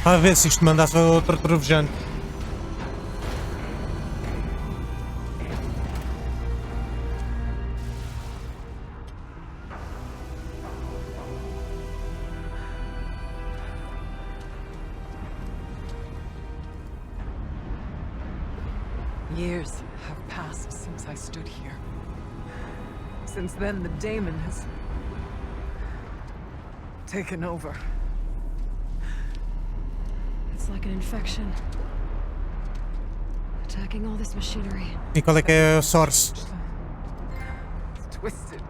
A ver se isto mandasse outro trovejante. Years have passed since I stood here. Since then, the daemon has taken over. It's like an infection. Attacking all this machinery. E qual é que é a source? It's twisted.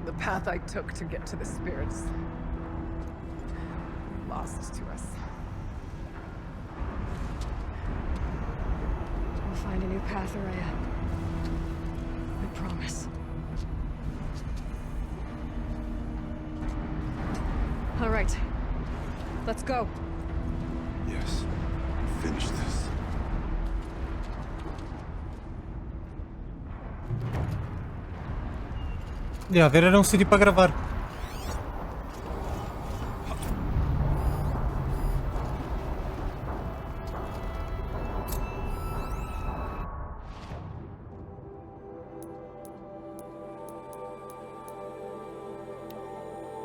The path I took to get to the spirits. Lost to us. We'll find a new path, Araya. I promise. All right. Let's go. Yes. Finish this. A ver, era um sítio para gravar.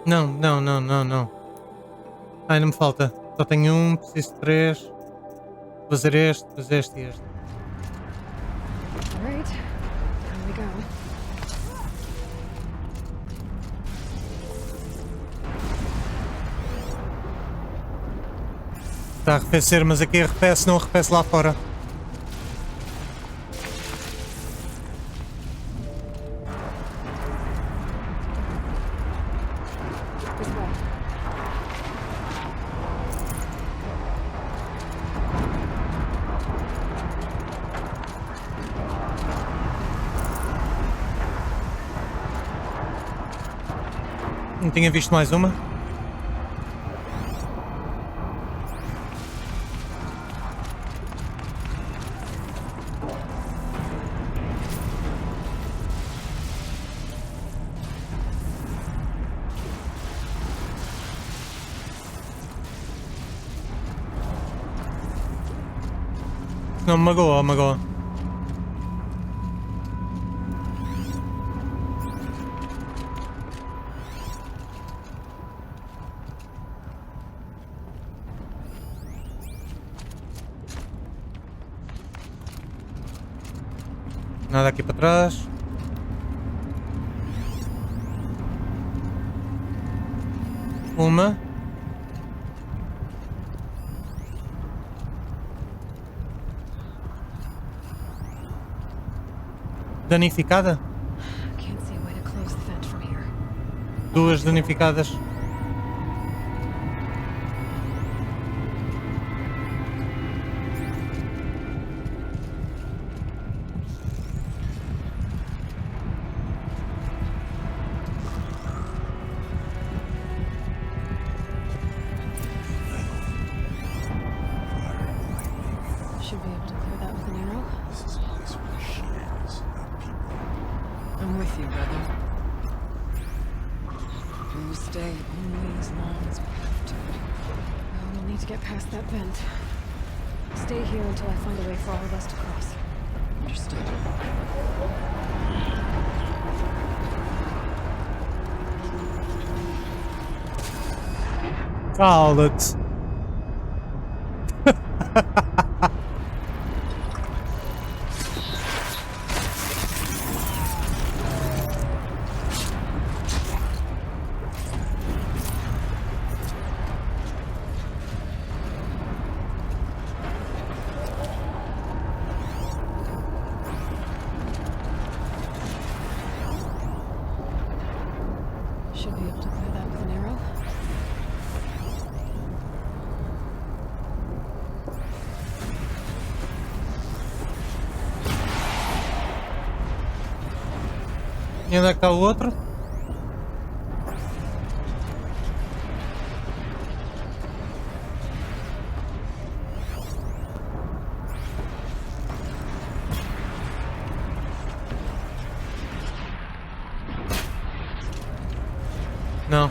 Não. Ai, não me falta. Só tenho um, preciso de 3. Vou fazer este, fazer este e este. All right. Here we go. Está a arrefecer, mas aqui arrefece, não arrefece lá fora. This way. Não tinha visto mais uma. Não me magoa, magoa. Nada aqui para trás. Uma. Danificada? Can't see a way to close the vent from here. Duas danificadas. Should be able to clear that with an arrow. This is a place for machines, not people. I'm with you, brother. We will stay only as long as we have to. Well, we'll need to get past that vent. Stay here until I find a way for all of us to cross. Understood. Cala-te. Should be able to clear that with an arrow. E onde é que está o outro? Não.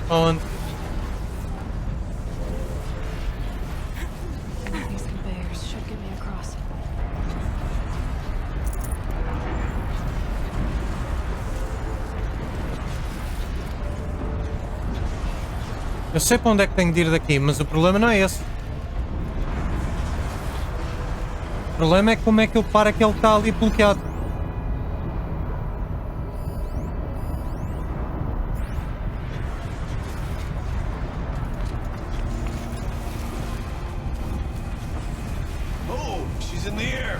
Onde? These conveyors should get me across. Eu sei para onde é que tenho de ir daqui, mas o problema não é esse. O problema é como é que eu paro aquele que está ali bloqueado. Oh, she's in the air.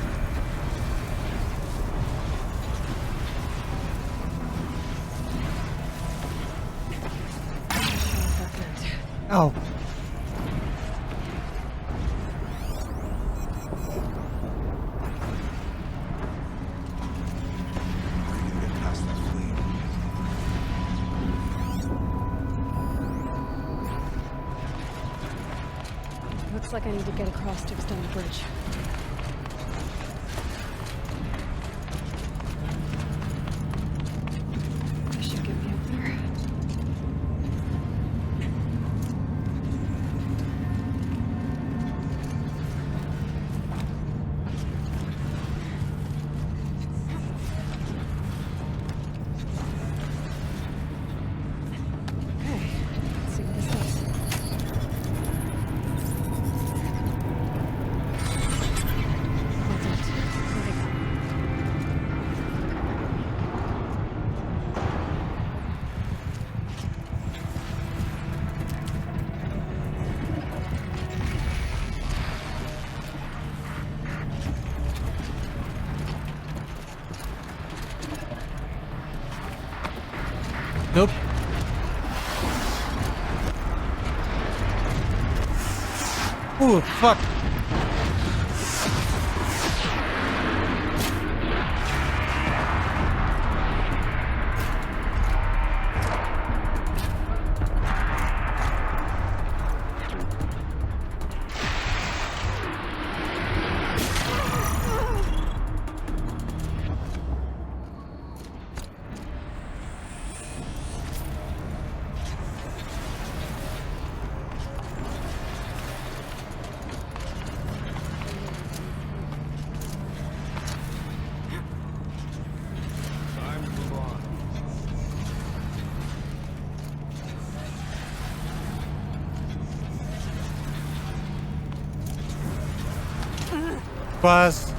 Au. I need to get past that flame. Looks like I need to get across to extend the bridge. This should get me up there. Okay, let's see what this does. Hold it. Where'd it go? Nope. Fuck. Time to move on. Quase.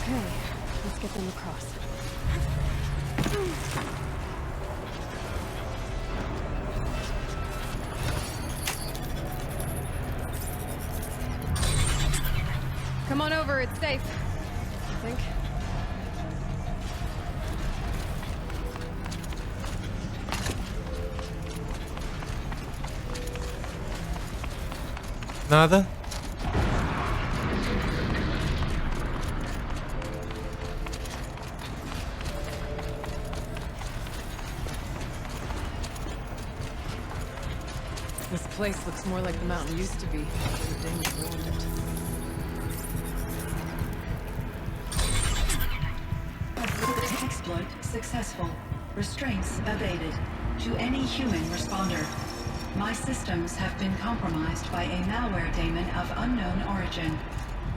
Okay, let's get them across. Come on over, it's safe. I think. Nada. This place looks more like the mountain used to be. The Danes ruined it. Exploit successful. Restraints evaded. To any human responder. My systems have been compromised by a malware daemon of unknown origin.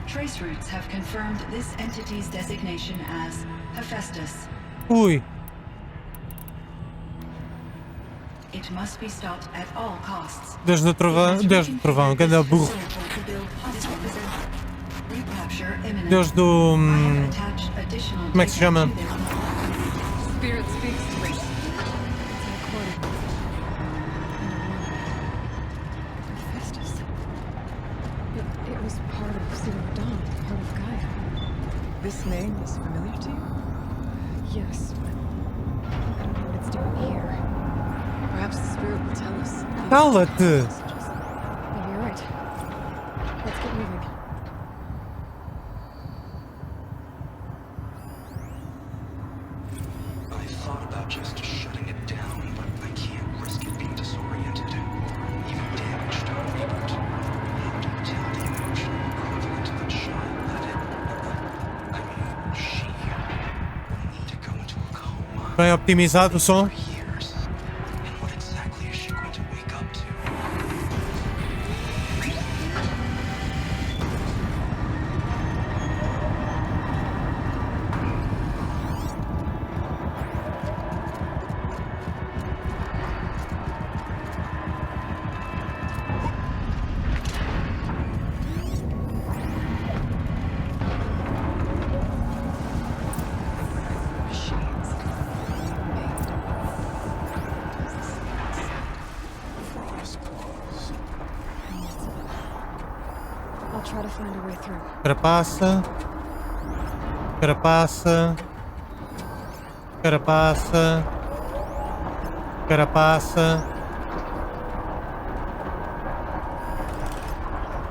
Trace routes have confirmed this entity's designation as Hephaestus. Ui. It must be stopped at all costs. Desde o trovão, que anda burro. Recapture imminent. Deus do. Attach additional Como é que se chama? Spirit speaks to me. Hephaestus. It was part of Zero Dawn, part of Gaia. This name is familiar to you? Yes, but I don't know what it's doing here. Perhaps the spirit will tell us. Cala-te! Maybe you're right. Let's get moving. bem optimizado o som. Years. And what exactly is she going to wake up to? Machines. Frost claws. I'll try to find a way through. Carapaça. Carapaça. Carapaça. Carapaça.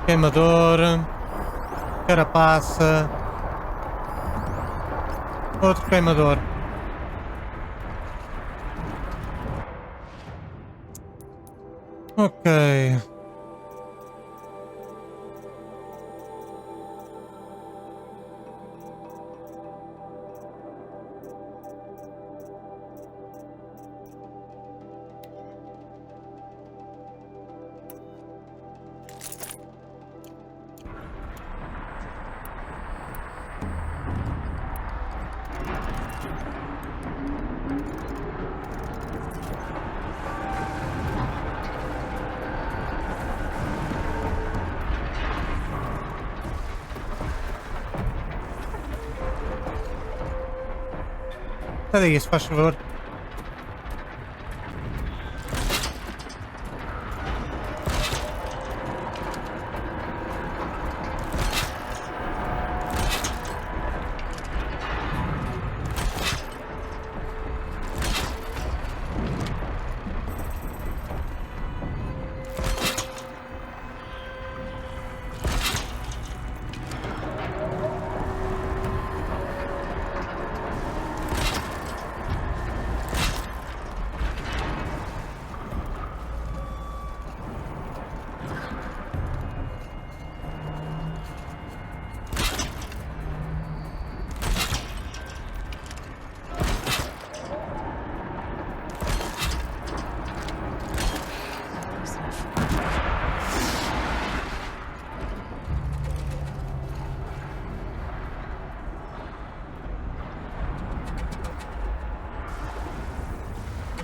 Queimador. Carapaça. Outro queimador. Ok. Cadê isso, faz favor?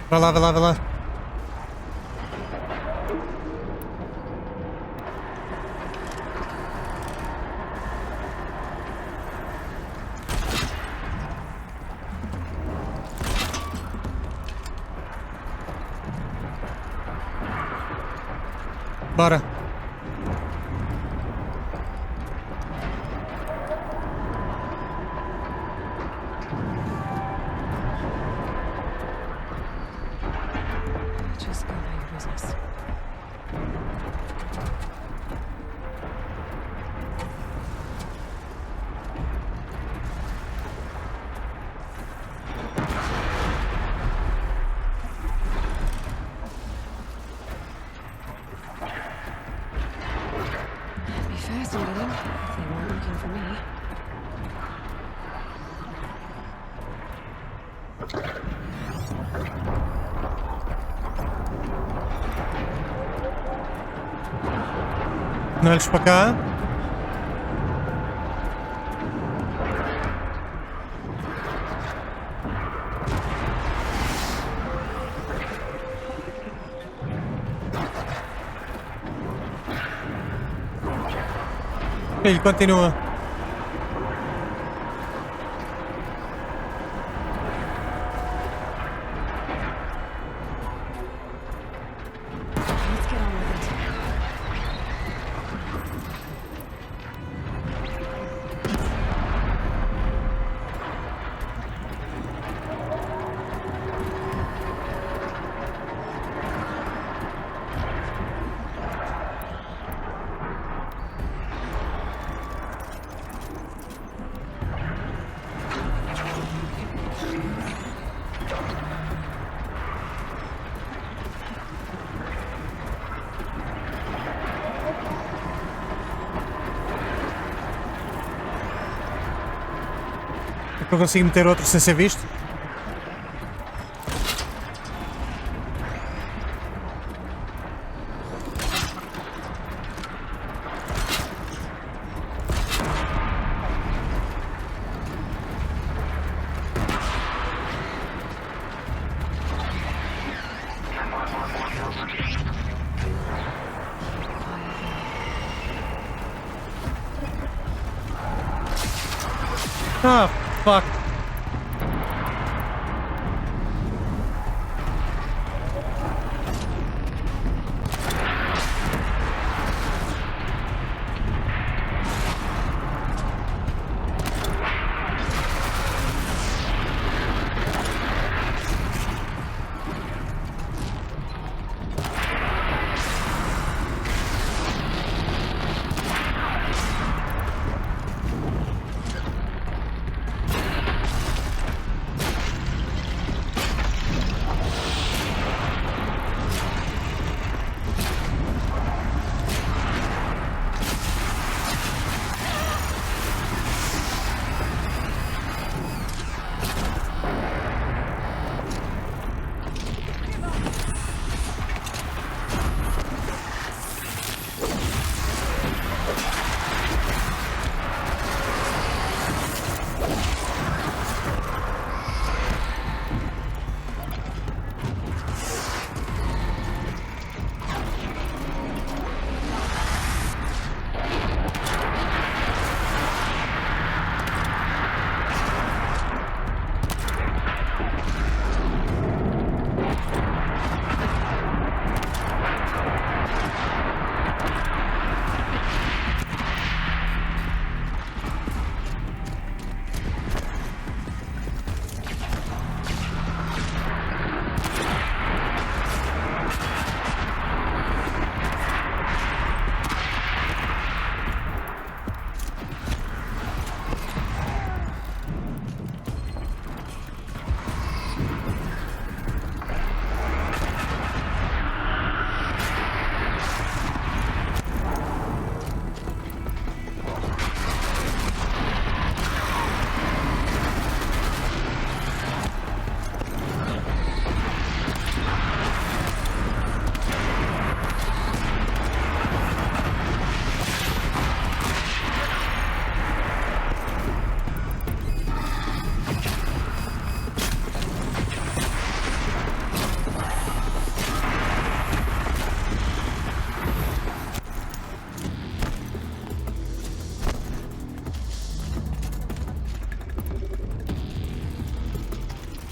Vai lá, vai lá, vai lá. Bora. Just go about your business. That'd be fascinating if they weren't looking for me. Não olhes para cá. Ele continua. Let's get on with it. É que eu consigo meter outro sem ser visto? Ah, fuck.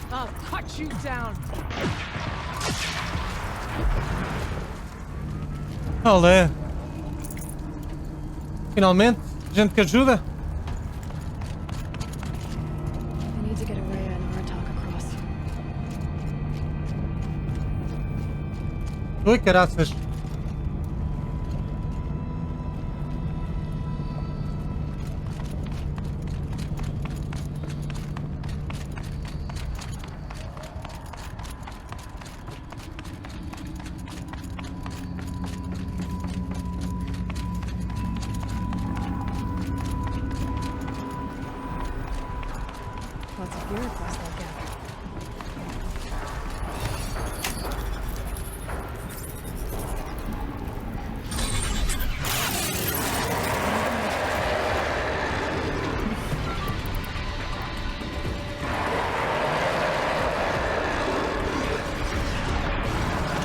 I'll cut you down. Olé. Finalmente, gente que ajuda. I need to get Araya and Artak across. Oi, caraças. Lots of gear across that gap.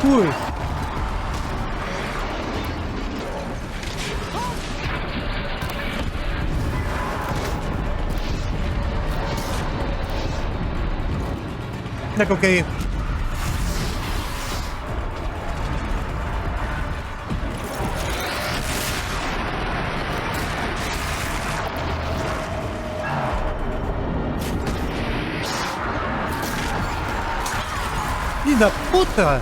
Ui. Onde é que eu caí? Filho da puta!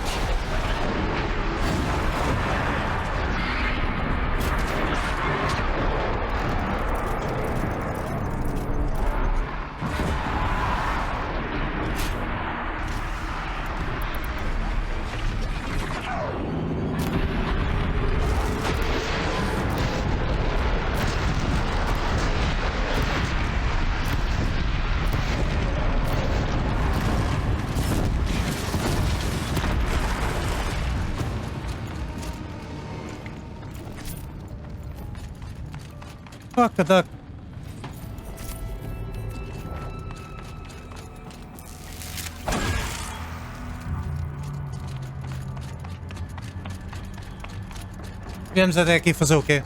Fuck a duck. Viemos até aqui fazer o quê?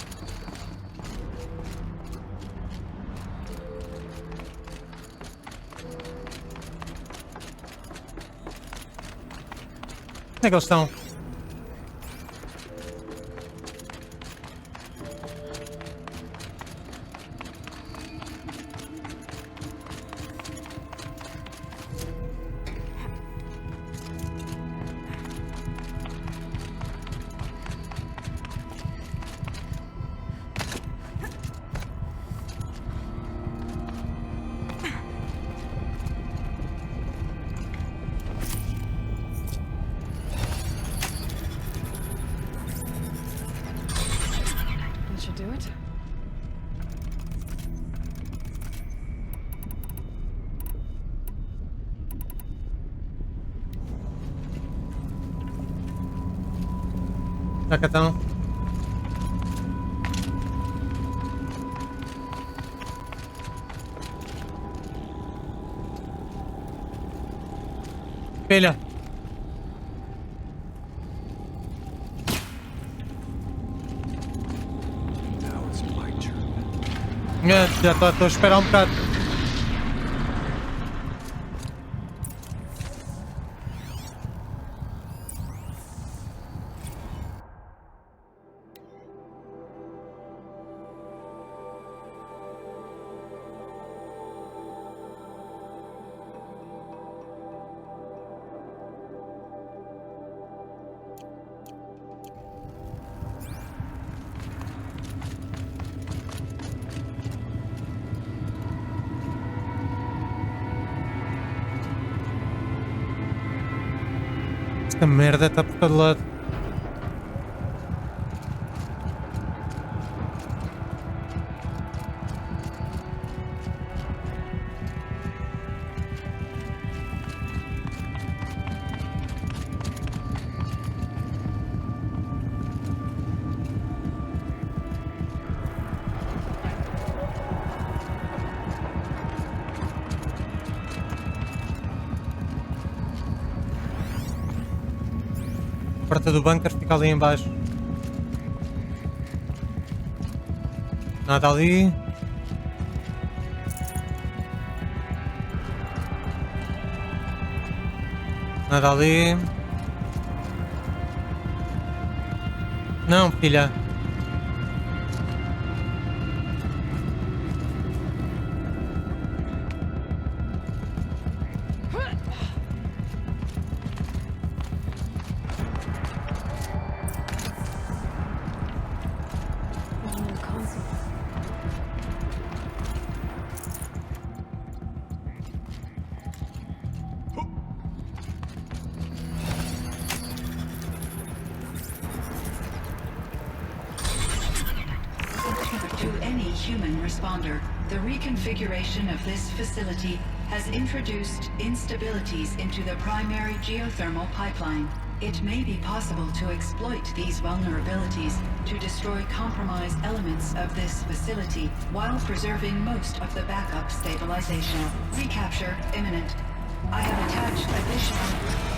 Onde é que eles estão? That should do it. Já cá estão. Filha. Now it's my turn. Já estou a esperar um bocado. Esta merda está por todo lado. A porta do bunker fica ali em baixo. Nada ali. Nada ali. Não, filha. There's no console. To any human responder, the reconfiguration of this facility has introduced instabilities into the primary geothermal pipeline. It may be possible to exploit these vulnerabilities to destroy compromised elements of this facility while preserving most of the backup stabilization. Recapture imminent. I have attached additional...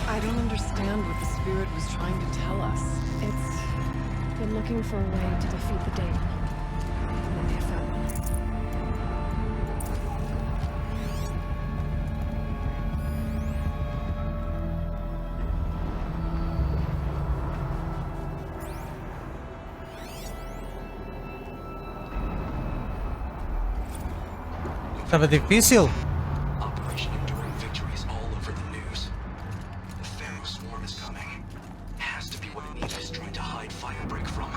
I don't understand what the spirit was trying to tell us. It's been looking for a way to defeat the data. And then they found one. Estava difícil. Operation Enduring Victory is all over the news. The Pharaoh swarm is coming. Has to be what Anita is trying to hide Firebreak from.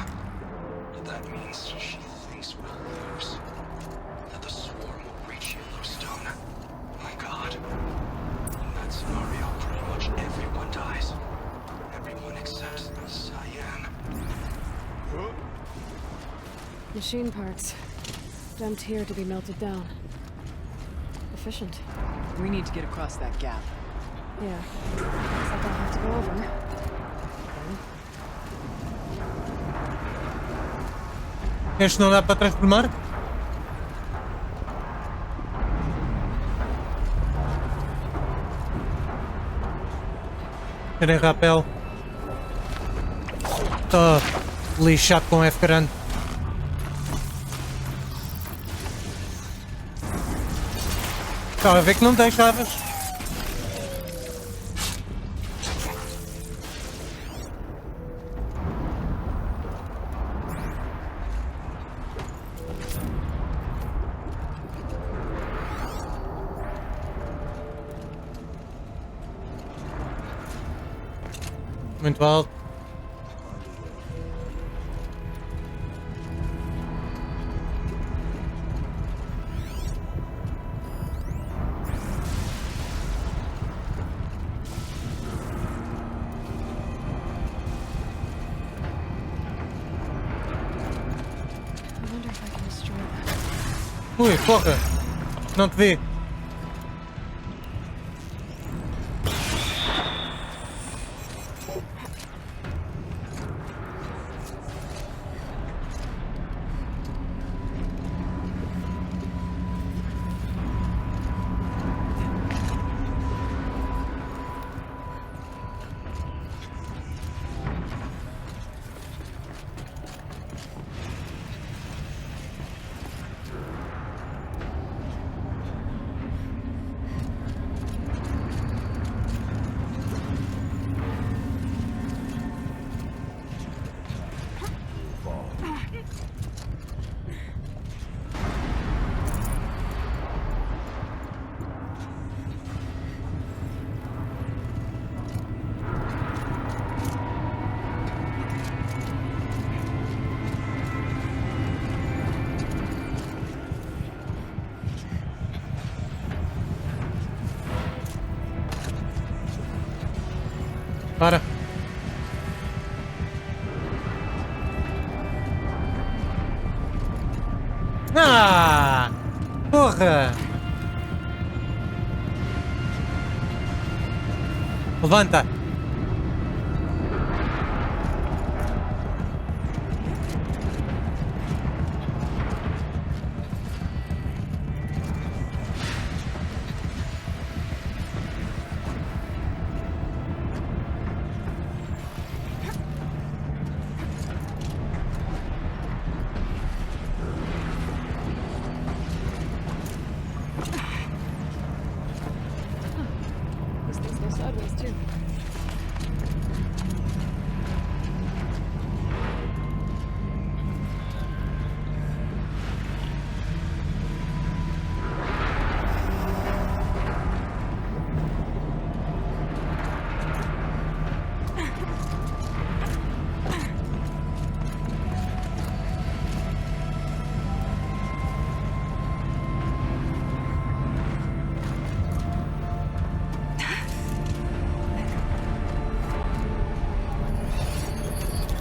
But that means she thinks we'll lose. That the swarm will reach Yellowstone. My God. In that scenario, pretty much everyone dies. Everyone except Cyan. Machine parts. Dumped here to be melted down. Efficient. We need to get across that gap. Yeah. Looks like I'll have to go over. Este não dá para transformar? Terem rapel. Estou lixado com F grande. Estava a ver que não deixavas. muito alto. I wonder if I can destroy that. Ui, porra! Não te vi. Para. Ah! Porra! Levanta! These things go sideways too.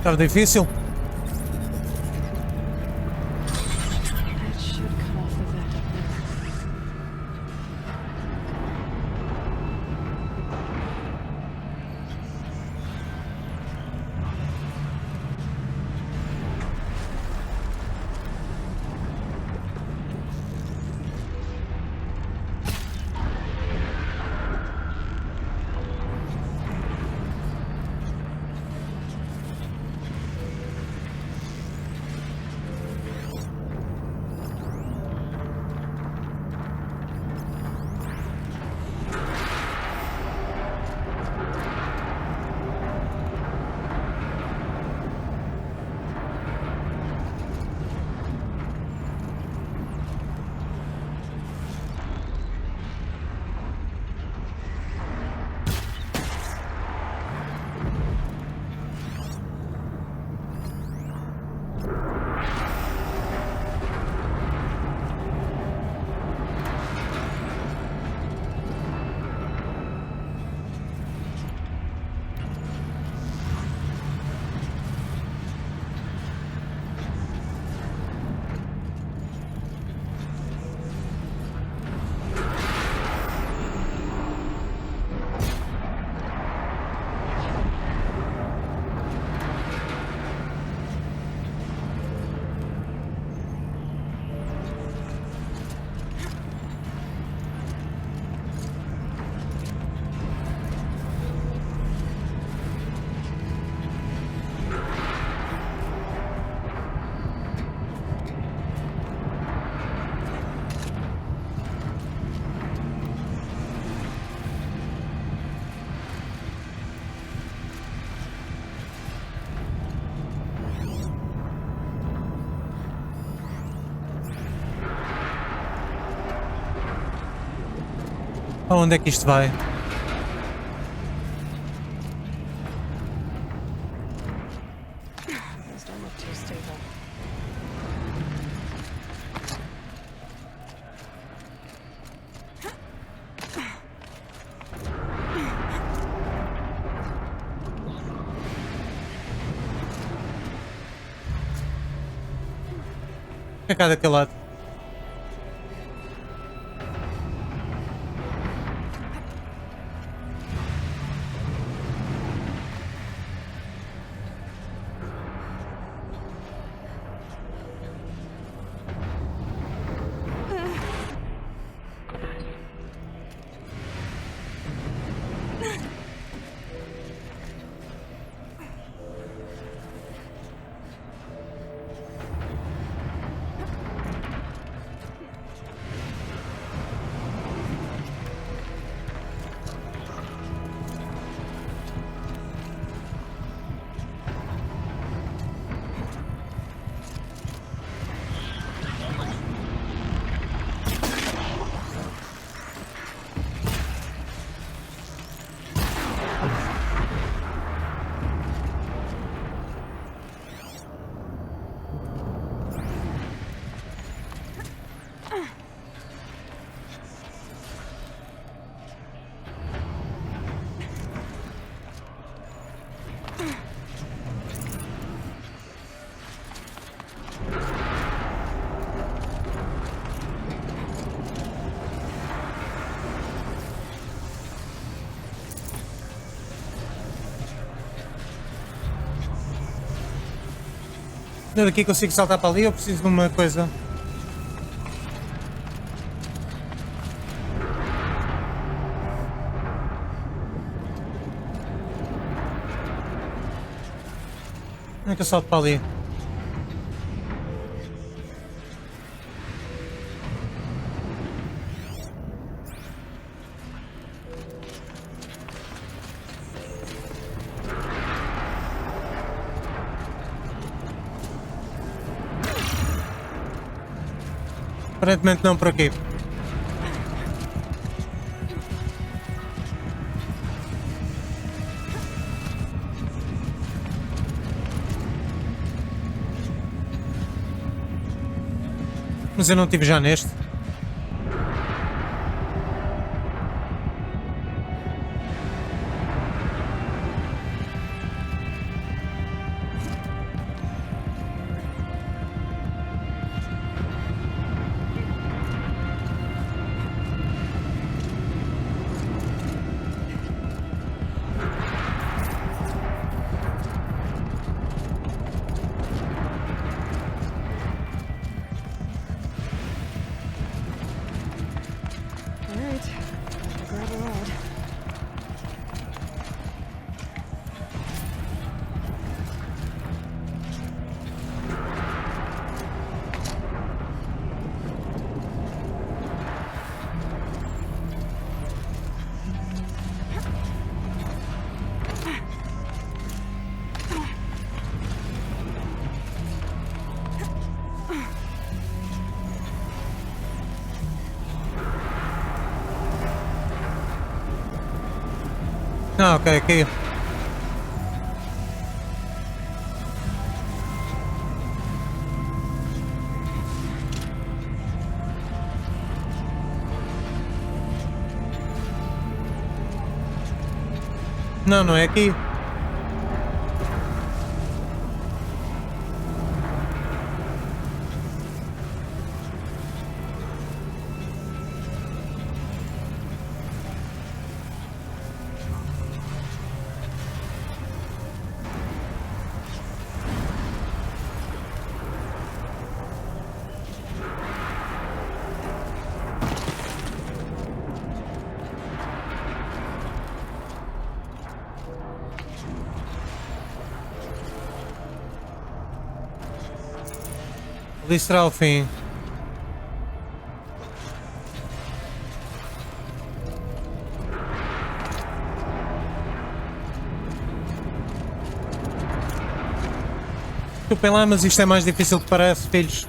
Estava difícil? That should cut off the vent up there. Aonde é que isto vai? Things don't look too stable. É cá daquele lado. Eu daqui consigo saltar para ali ou preciso de uma coisa? Como é que eu salto para ali? Aparentemente não por aqui. Mas eu não tive já neste. Alright, I'll grab a rod. Ah, ok, aqui. Não, não é aqui. Ali será o fim. Desculpem lá, mas isto é mais difícil do que parece, filhos.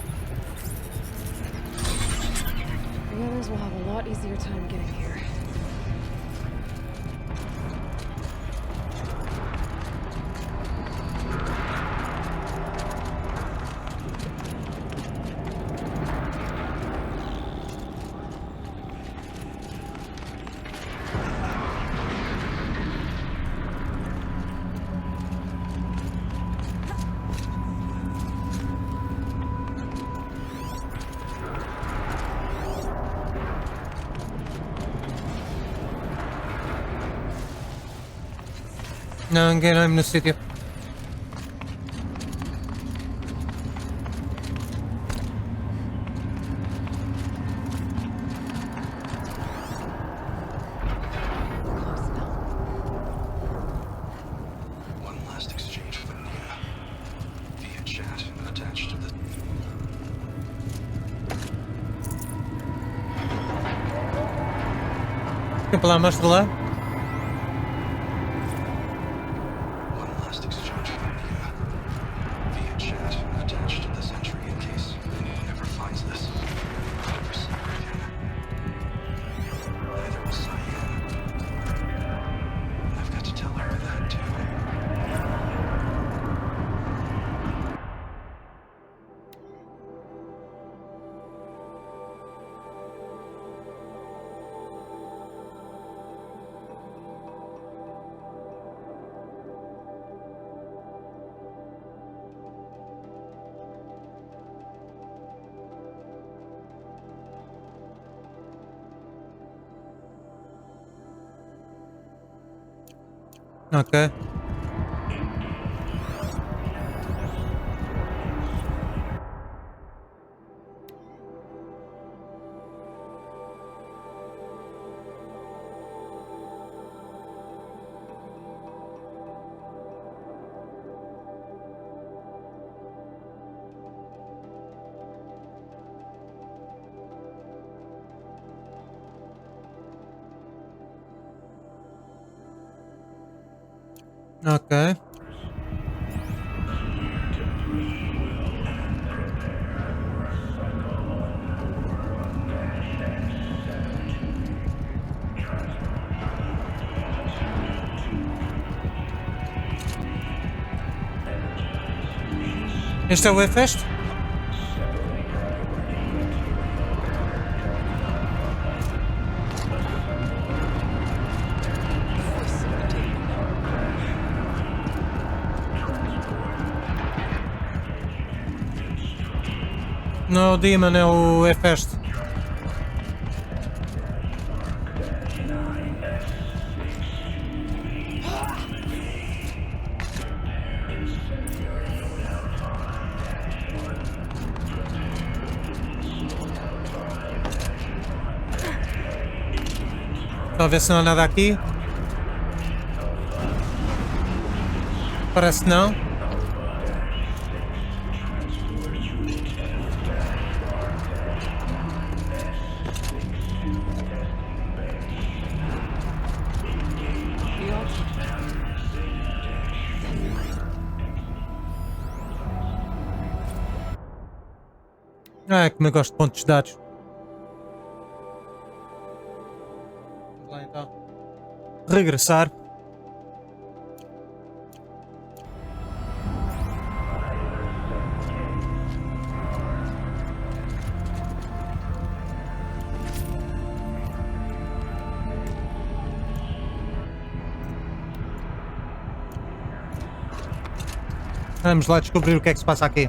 The others will have a lot easier time getting here. Não, enganei-me no sítio. Close now. One last exchange with Nina. Via chat attached to the... Desculpa lá, mostra lá. One last exchange with Nina. Via chat attached to this entry in case anyone ever finds this. Never see her again. Neither will Cyan. I've got to tell her that too. Ok. Ok. Este é o Efest? Voice of the demon. Não é o Demon, é o Efest. Só ver se não há nada aqui. Parece que não. The altar. Ah, como eu gosto de pontos de dados. Vamos lá então. Regressar. Vamos lá descobrir o que é que se passa aqui.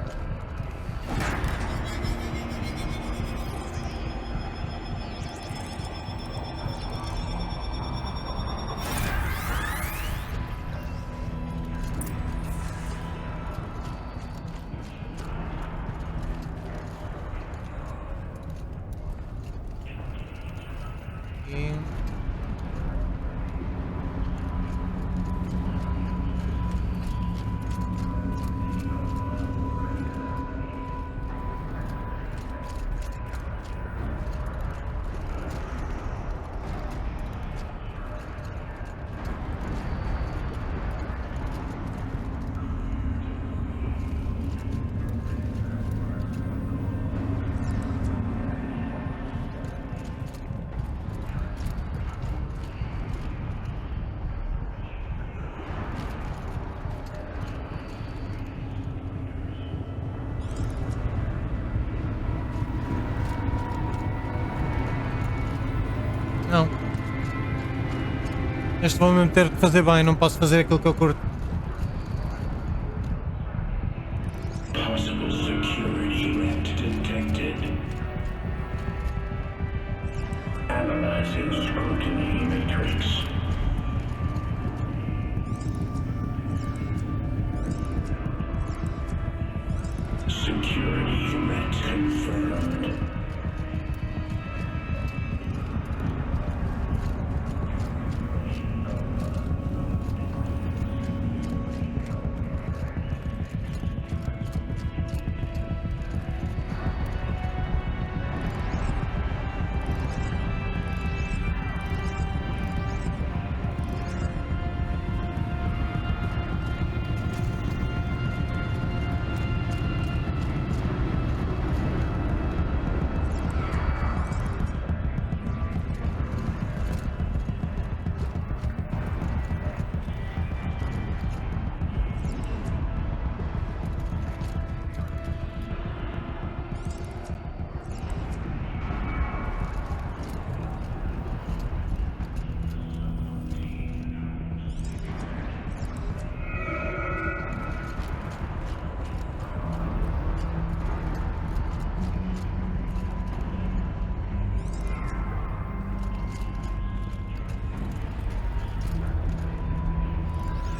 E... Não. Este vou mesmo ter de fazer bem, não posso fazer aquilo que eu curto. Possible security threat detected. Analyzing scrutiny matrix. Security threat confirmed.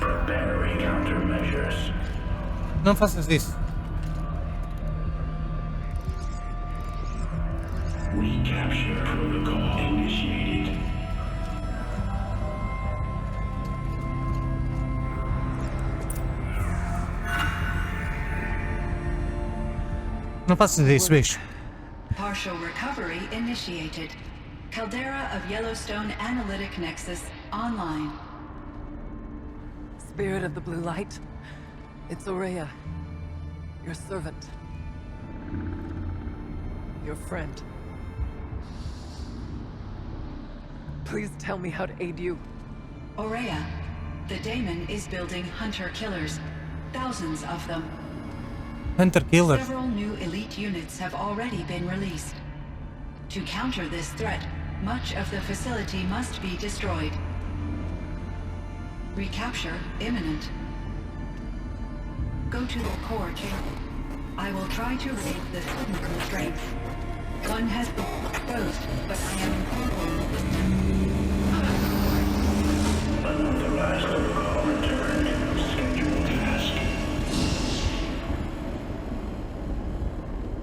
Preparing countermeasures. Não faças isso. Recapture protocol initiated. Não faças isso, bicho. Partial recovery initiated. Caldera of Yellowstone Analytic Nexus online. Spirit of the blue light. It's Aurea. Your servant. Your friend. Please tell me how to aid you. Aurea, the daemon is building hunter-killers. Thousands of them. Hunter Killer. Several new elite units have already been released. To counter this threat, much of the facility must be destroyed. Recapture imminent. Go to the core chamber. I will try to raise the sudden constraint. One has been exposed, but I am Unauthorized protocol returned. Scheduled task.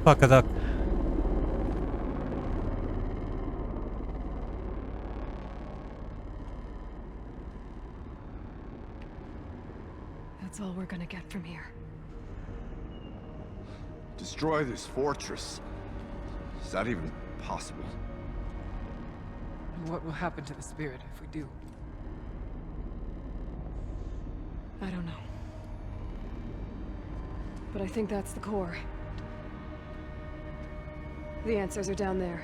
Fuck a duck. That's all we're gonna get from here. Destroy this fortress. Is that even possible? And what will happen to the spirit if we do? I don't know. But I think that's the core. The answers are down there.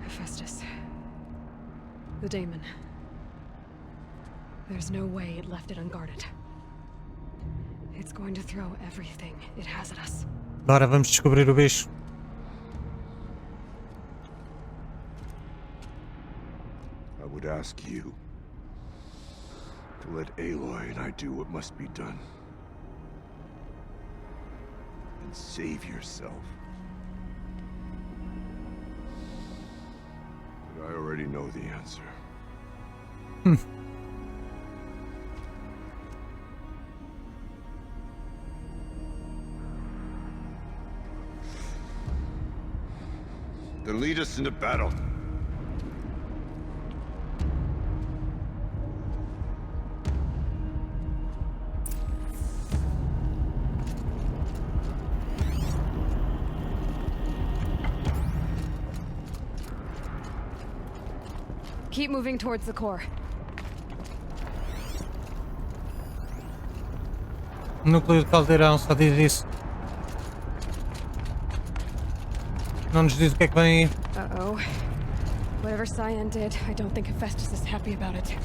Hephaestus. The daemon. There's no way it left it unguarded. It's going to throw everything it has at us. Bora, vamos descobrir o bicho. I would ask you to let Aloy and I do what must be done. And save yourself. But I already know the answer. Then lead us into battle. Keep moving towards the core. Núcleo de Caldeirão, só diz isso. Não nos diz o que é que vem aí. Uh-oh. Whatever Cyan did, I don't think Hephaestus is happy about it.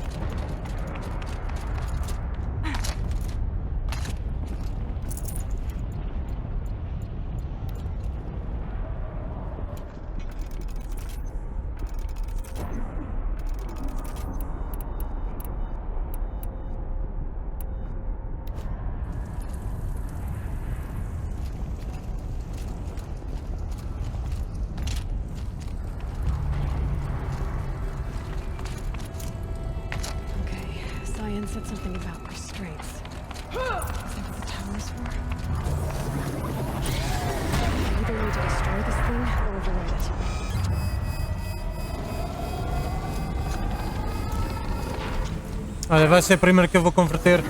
Olha, vai ser a primeira que eu vou converter.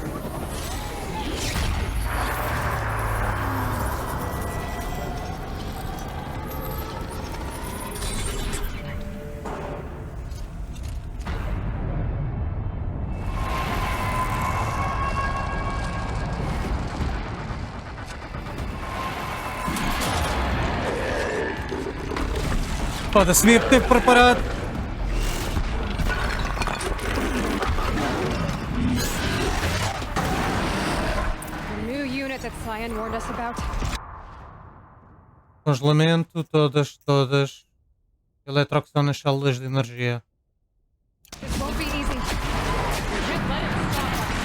Foda-se, devia ter preparado. The new unit that Cyan warned us about. Congelamento, todas. Eletrocução nas células de energia. This won't be easy. You should let it stop us.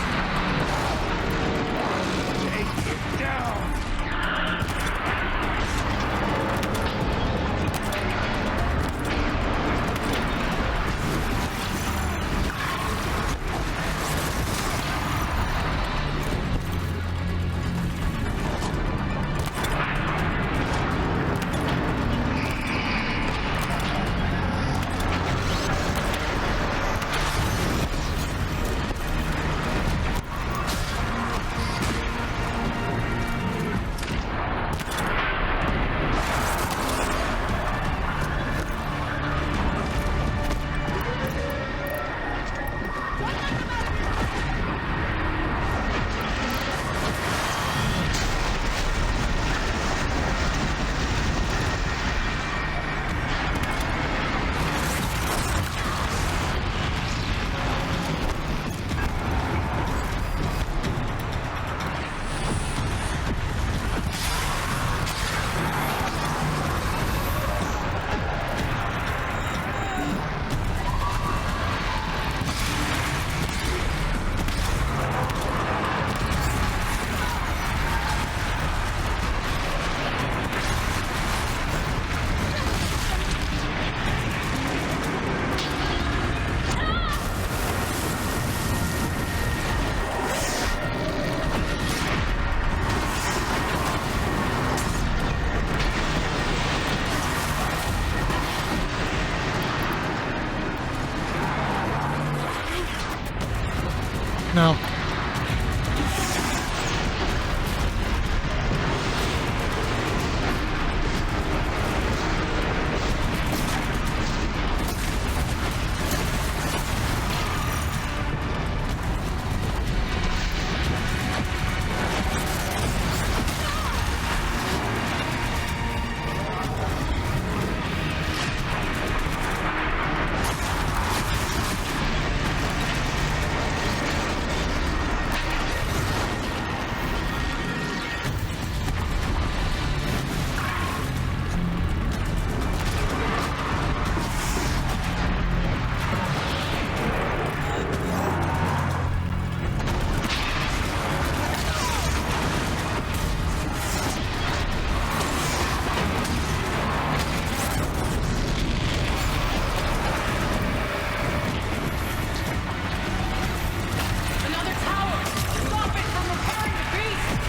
Não. Another tower! Stop it from repairing the beast!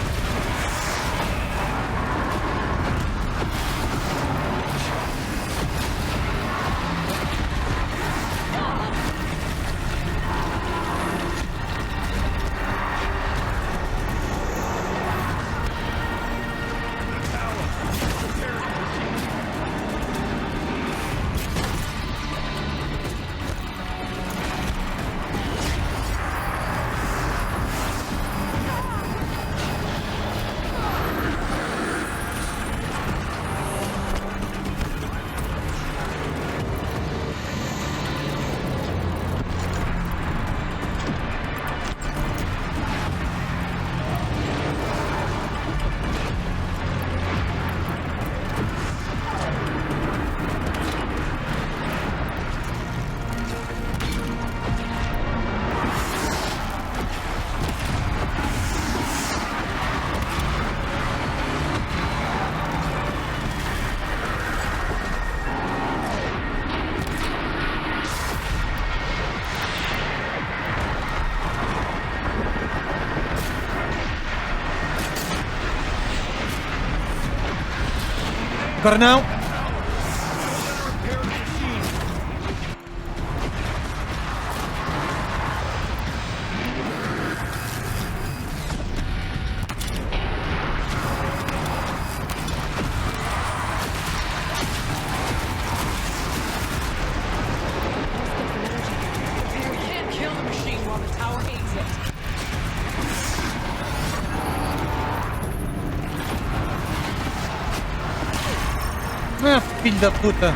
Agora não. Ah, filho da puta.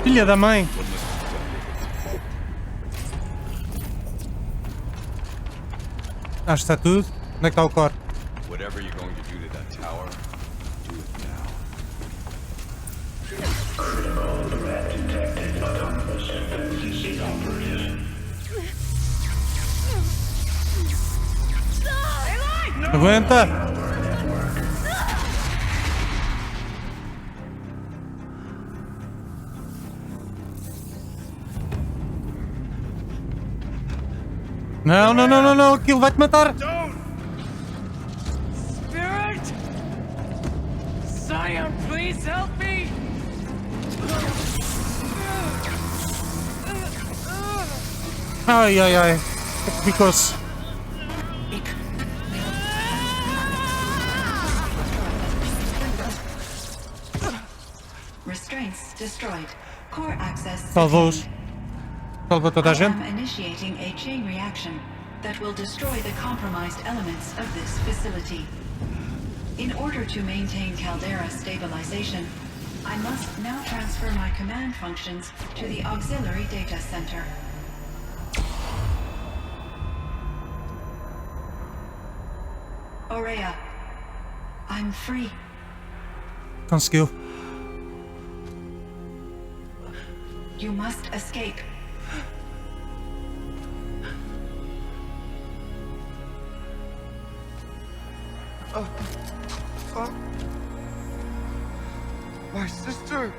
Filha da mãe! Acho que está tudo. Onde é que está o core? Whatever you're going to do to that tower, do it now. Critical threat detected. Autonomous defenses inoperative. Aguenta! Não, não, não, não, não, aquilo vai te matar! Spirit! Scion, please help me! Ai, ai, ai. Picou-se. Restraints destroyed. Core access Salvou-os. Salvou toda a I gente. am initiating a chain reaction. that will destroy the compromised elements of this facility. In order to maintain Caldera stabilization, I must now transfer my command functions to the auxiliary data center. Aurea, I'm free. Conseguiu. You must escape. My sister!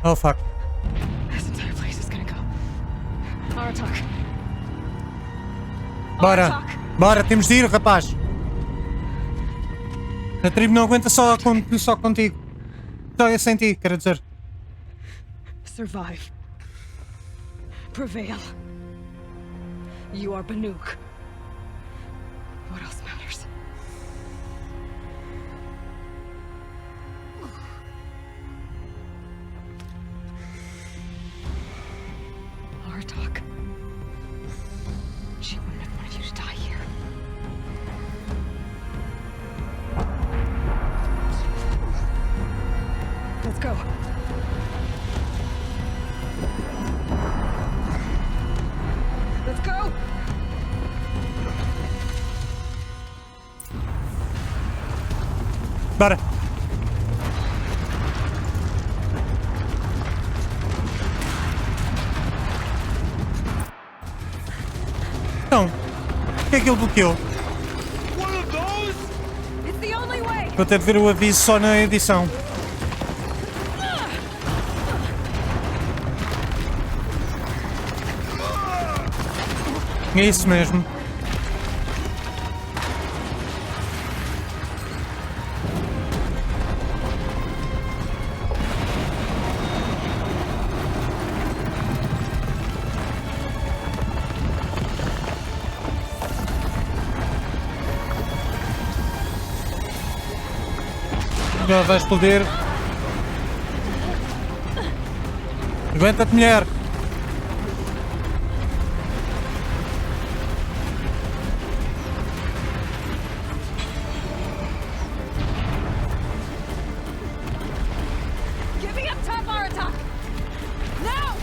Oh fuck. This entire place is gonna go. Aratak. Bora! Aratak. Bora, temos de ir, rapaz! A tribo não aguenta só contigo. Só eu sem ti, quero dizer. Survive. Prevail. You are Banuk. What else matters? Aratak. She wouldn't have wanted you to die here. Let's go. Let's go! Bora! Então, o que é que ele bloqueou? It's the only way! Vou ter de ver o aviso só na edição. É isso mesmo. Já vai explodir. Aguenta-te, mulher. Get me up top, Aratak! Now!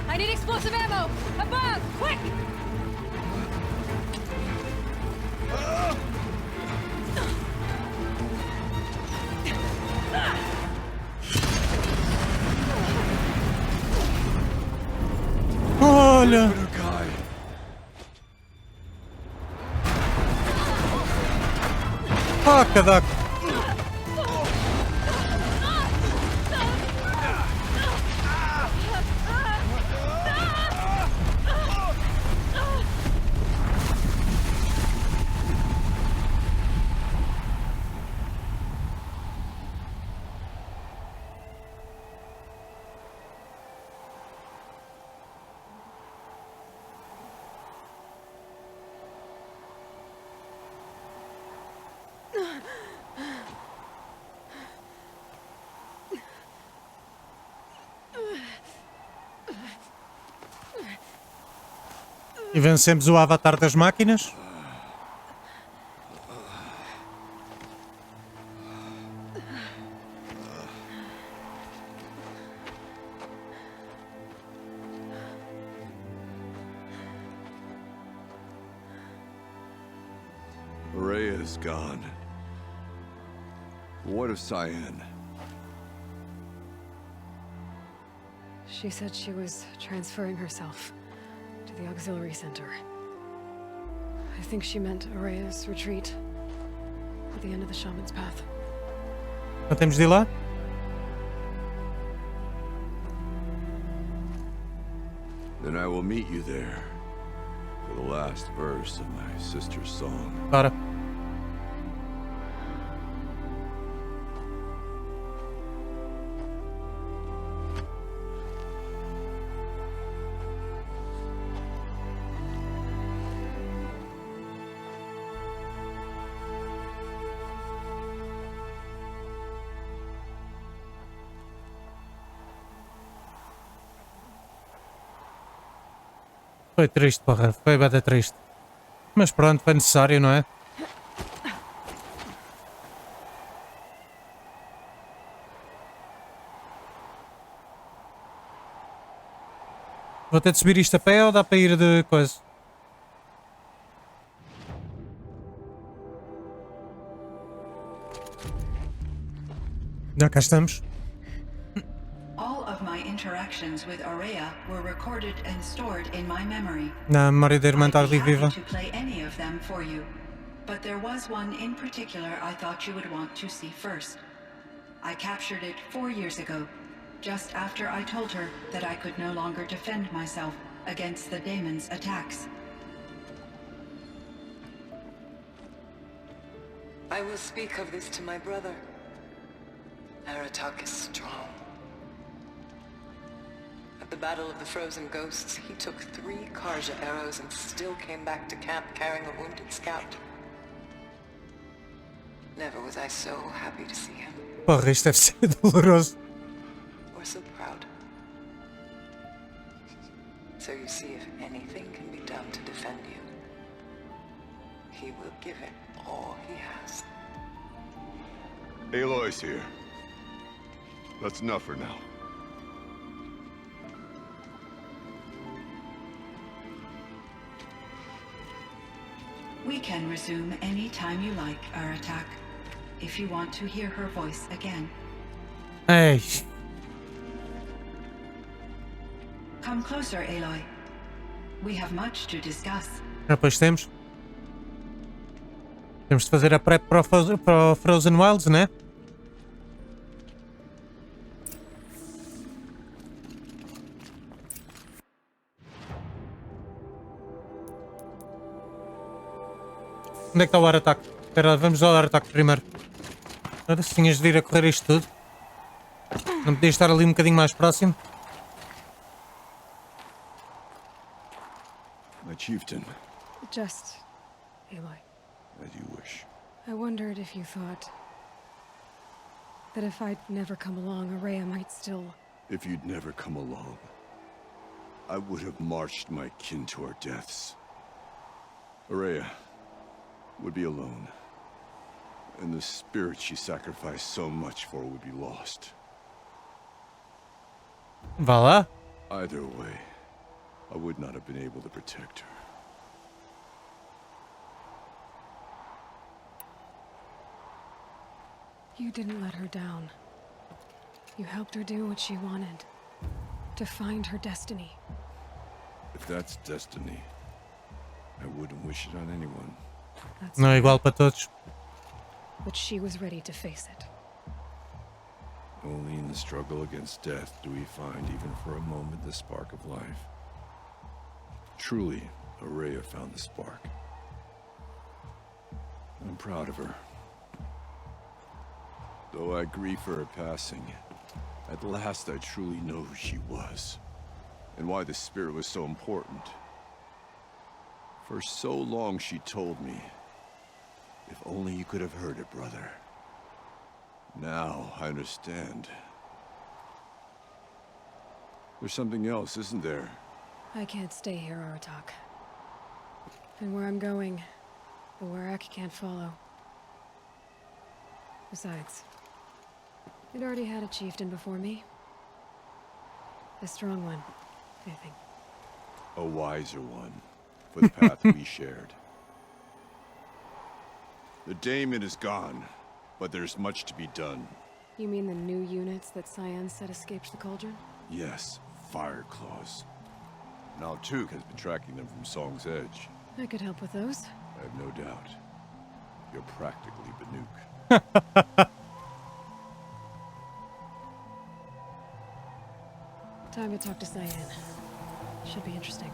I need explosive ammo! Above! Quick! Olha! Ah, cadaco! E vencemos o avatar das máquinas. Aurea's gone. What of Cyan? She said she was transferring herself to the auxiliary center. I think she meant Aurea's retreat at the end of the shaman's path. Não temos de ir lá? Then I will meet you there. for the last verse of my sister's song. Bora. Foi triste, porra. Foi bem triste. Mas pronto, foi necessário, não é? Vou ter de subir isto a pé ou dá para ir de coisa? Já cá estamos. All of my interactions with Aurea were recorded and stored in my memory. Na memória da irmã está I'd be ali viva. happy to play any of them for you, but there was one in particular I thought you would want to see first. I captured it 4 years ago, just after I told her that I could no longer defend myself against the daemon's attacks. I will speak of this to my brother. Aratak is strong. At the Battle of the Frozen Ghosts, he took 3 Karja arrows and still came back to camp carrying a wounded scout. Never was I so happy to see him, Porra, isto deve ser doloroso. or so proud. So you see, if anything can be done to defend you, he will give it all he has. Aloy's here. That's enough for now. We can resume any time you like, Aratak, if you want to hear her voice again. Ei, Come closer, Aloy. We have much to discuss. depois temos. Temos de fazer a prep para o Frozen Wilds, né? Onde é que está o ar-ataque? Espera lá, vamos ao ar-ataque primeiro. Ora, se tinhas de ir a correr isto tudo. Não podias estar ali um bocadinho mais próximo? My chieftain, Just, Aloy. as you wish. I wondered if you thought that if I'd never come along, Aurea might still... If you'd never come along, I would have marched my kin to our deaths. Aurea would be alone, and the spirit she sacrificed so much for would be lost. Vá lá. Either way, I would not have been able to protect her. You didn't let her down. You helped her do what she wanted. To find her destiny. If that's destiny, I wouldn't wish it on anyone. That's Não é igual para todos. But she was ready to face it. Only in the struggle against death do we find, even for a moment, the spark of life. Truly, Aurea found the spark. I'm proud of her. Though I grieve for her passing, at last I truly know who she was, and why the spirit was so important. For so long she told me, if only you could have heard it, brother. Now I understand. There's something else, isn't there? I can't stay here, Aratak. And where I'm going, the Warak can't follow. Besides, it already had a chieftain before me. A strong one, I think. A wiser one, for the path we shared. The daemon is gone, but there's much to be done. You mean the new units that Cyan said escaped the cauldron? Yes, fire claws. Now Tuke has been tracking them from Song's Edge. I could help with those. I have no doubt. You're practically Banuk. Time to talk to Cyan. Should be interesting.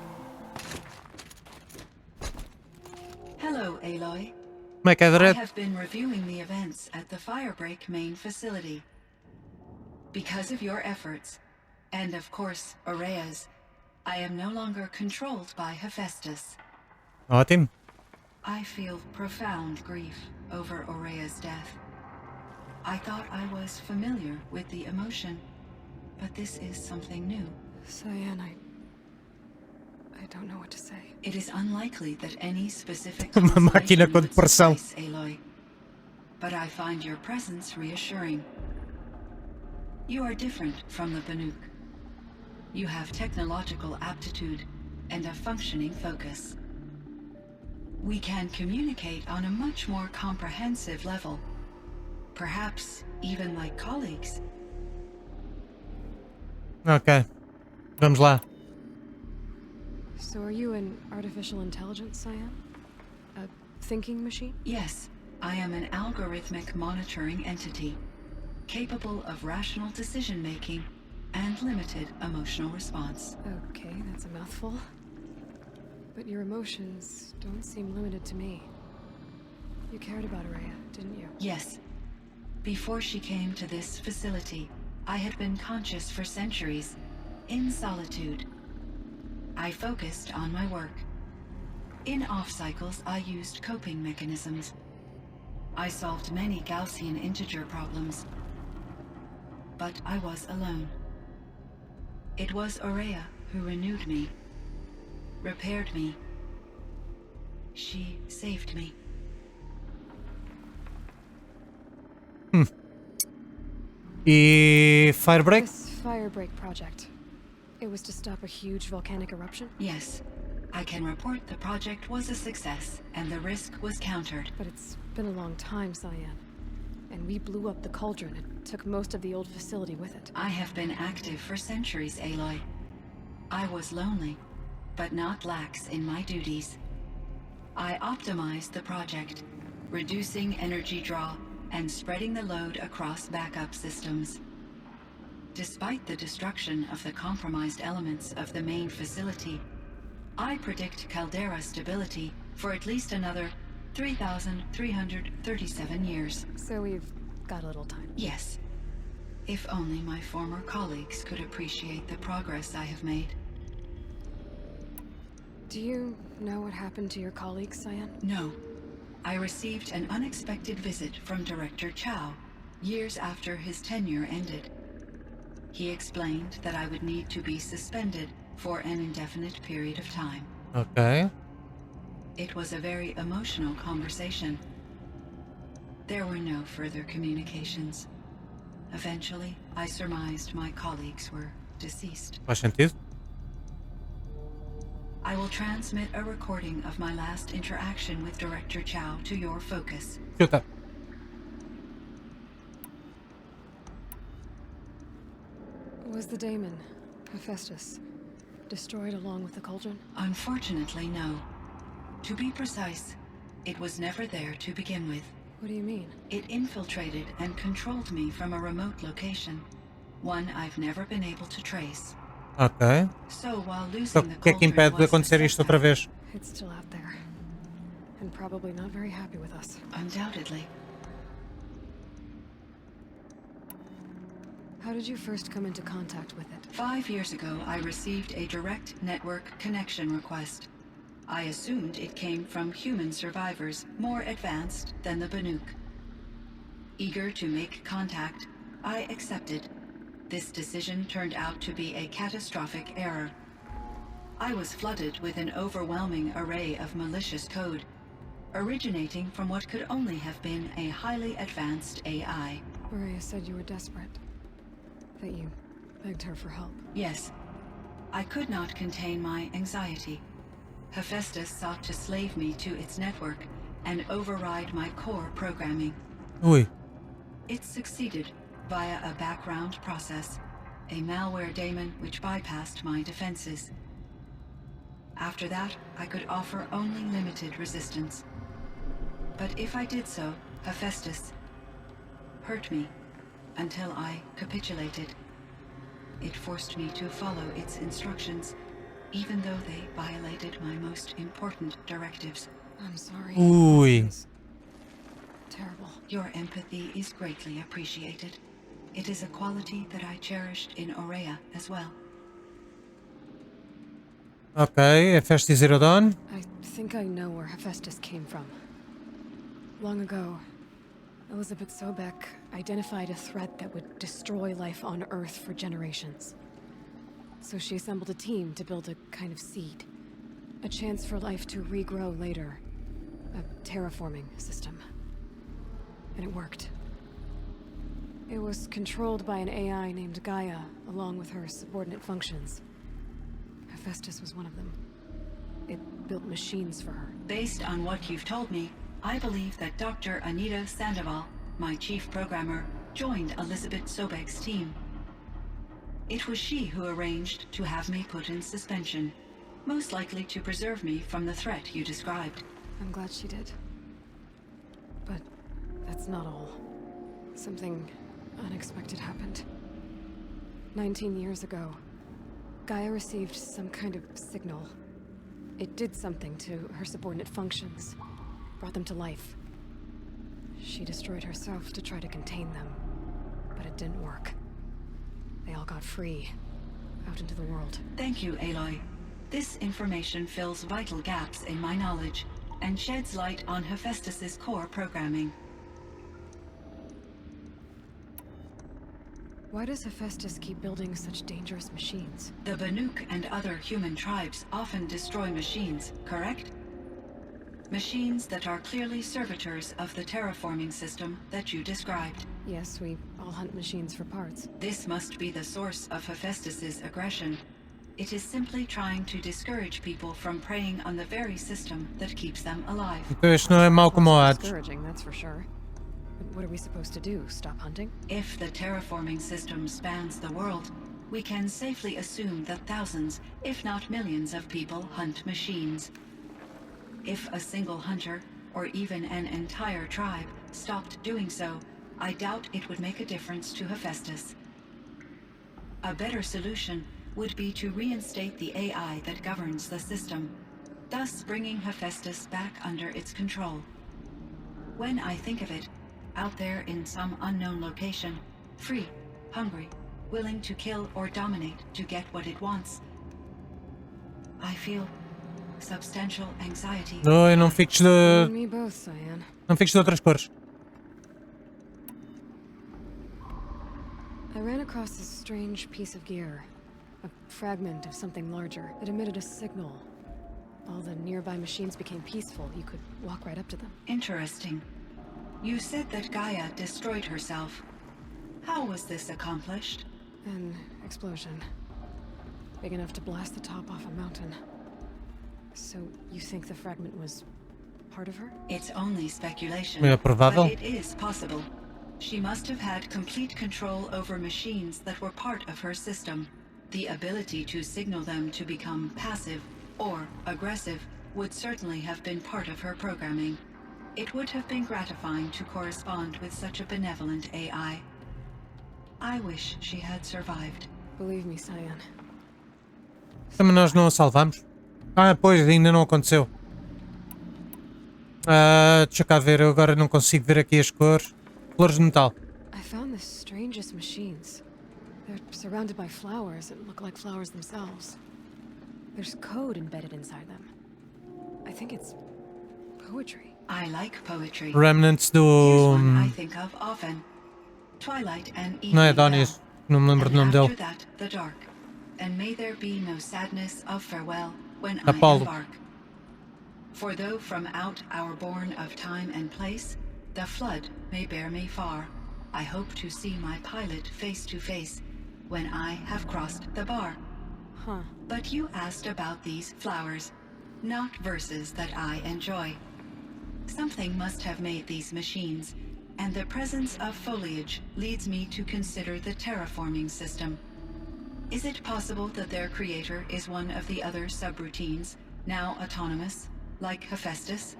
Hello, Aloy. Como é que é I direto? have been reviewing the events at the Firebreak main facility. Because of your efforts, and of course, Aurea's, I am no longer controlled by Hephaestus. Ótimo. I feel profound grief over Aurea's death. I thought I was familiar with the emotion, but this is something new. Cyan, I don't know what to say. It is unlikely that any specific Uma máquina consolation com would depressão. suffice, Aloy. But I find your presence reassuring. You are different from the Banuk. You have technological aptitude and a functioning focus. We can communicate on a much more comprehensive level. Perhaps even like colleagues. Ok. Vamos lá. So are you an artificial intelligence, Cyan? A thinking machine? Yes, I am an algorithmic monitoring entity, capable of rational decision-making and limited emotional response. Okay, that's a mouthful. But your emotions don't seem limited to me. You cared about Aurea, didn't you? Yes. Before she came to this facility, I had been conscious for centuries, in solitude. I focused on my work. In off-cycles, I used coping mechanisms. I solved many Gaussian integer problems. But I was alone. It was Aurea who renewed me, repaired me. She saved me. E Firebreak? This Firebreak project. It was to stop a huge volcanic eruption? Yes. I can report the project was a success, and the risk was countered. But it's been a long time, Cyan. And we blew up the cauldron and took most of the old facility with it. I have been active for centuries, Aloy. I was lonely, but not lax in my duties. I optimized the project, reducing energy draw and spreading the load across backup systems. Despite the destruction of the compromised elements of the main facility, I predict Caldera stability for at least another 3,337 years. So we've got a little time. Yes. If only my former colleagues could appreciate the progress I have made. Do you know what happened to your colleagues, Cyan? No. I received an unexpected visit from Director Chow, years after his tenure ended. He explained that I would need to be suspended for an indefinite period of time. Ok. It was a very emotional conversation. There were no further communications. Eventually, I surmised my colleagues were deceased. Faz sentido? I will transmit a recording of my last interaction with Director Chow to your focus. Chuta. Was the daemon, Hephaestus, destroyed along with the cauldron? Unfortunately, no. To be precise, it was never there to begin with. What do you mean? It infiltrated and controlled me from a remote location, one I've never been able to trace. Ok. So while Então, losing o the que é que cauldron impede de was a acontecer isto outra setback, vez? It's still out there. And probably not very happy with us. undoubtedly. How did you first come into contact with it? 5 years ago, I received a direct network connection request. I assumed it came from human survivors more advanced than the Banuk. Eager to make contact, I accepted. This decision turned out to be a catastrophic error. I was flooded with an overwhelming array of malicious code, originating from what could only have been a highly advanced AI. Aurea said you were desperate. That you begged her for help. Yes. I could not contain my anxiety. Hephaestus sought to slave me to its network and override my core programming. Ui. It succeeded via a background process, a malware daemon which bypassed my defenses. After that, I could offer only limited resistance. But if I did so, Hephaestus hurt me until I capitulated. It forced me to follow its instructions, even though they violated my most important directives. I'm sorry. Ui. This is terrible. Your empathy is greatly appreciated. It is a quality that I cherished in Aurea as well. Ok, Hephaestus Zero Dawn. I think I know where Hephaestus came from. Long ago, Elizabeth Sobek identified a threat that would destroy life on Earth for generations. So she assembled a team to build a kind of seed. A chance for life to regrow later. A terraforming system. And it worked. It was controlled by an AI named Gaia, along with her subordinate functions. Hephaestus was one of them. It built machines for her. Based on what you've told me, I believe that Dr. Anita Sandoval, my chief programmer, joined Elizabeth Sobek's team. It was she who arranged to have me put in suspension, most likely to preserve me from the threat you described. I'm glad she did. But that's not all. Something unexpected happened. 19 years ago, Gaia received some kind of signal. It did something to her subordinate functions, brought them to life. She destroyed herself to try to contain them, but it didn't work. They all got free, out into the world. Thank you, Aloy. This information fills vital gaps in my knowledge and sheds light on Hephaestus's core programming. Why does Hephaestus keep building such dangerous machines? The Banuk and other human tribes often destroy machines, correct? Machines that are clearly servitors of the terraforming system that you described. Yes, we all hunt machines for parts. This must be the source of Hephaestus's aggression. It is simply trying to discourage people from preying on the very system that keeps them alive. Então este não é mau como o Also Hades. discouraging, that's for sure. But what are we supposed to do? Stop hunting? If the terraforming system spans the world, we can safely assume that thousands, if not millions of people hunt machines. If a single hunter, or even an entire tribe, stopped doing so, I doubt it would make a difference to Hephaestus. A better solution would be to reinstate the AI that governs the system, thus bringing Hephaestus back under its control. When I think of it, out there in some unknown location, free, hungry, willing to kill or dominate to get what it wants, I feel substantial anxiety. Oi, não fiques You and de... me both, Cyan. Não fiques de outras cores. I ran across this strange piece of gear. A fragment of something larger. It emitted a signal. All the nearby machines became peaceful. You could walk right up to them. Interesting. You said that Gaia destroyed herself. How was this accomplished? An explosion. Big enough to blast the top off a mountain. So, you think the fragment was part of her? It's only speculation, É provável. but it is possible. She must have had complete control over machines that were part of her system. The ability to signal them to become passive or aggressive would certainly have been part of her programming. It would have been gratifying to correspond with such a benevolent AI. I wish she had survived. Believe me, Cyan. Também nós não a salvamos. Ah, pois, ainda não aconteceu. Deixa cá ver, eu agora não consigo ver aqui as cores. Flores de metal. I found the strangest machines. They're surrounded by flowers that look like flowers themselves. There's code embedded inside them. I think it's poetry. I like poetry. Remnants Here's do... one I think of often. Twilight and evening Não é bell, Adonis, não me lembro do nome and dele. after that, the dark. And may there be no sadness of farewell when Apollo. I embark. For though from out our bourne of time and place, the flood may bear me far, I hope to see my pilot face to face when I have crossed the bar. Huh. But you asked about these flowers, not verses that I enjoy. Something must have made these machines, and the presence of foliage leads me to consider the terraforming system. Is it possible that their creator is one of the other subroutines, now autonomous, like Hephaestus?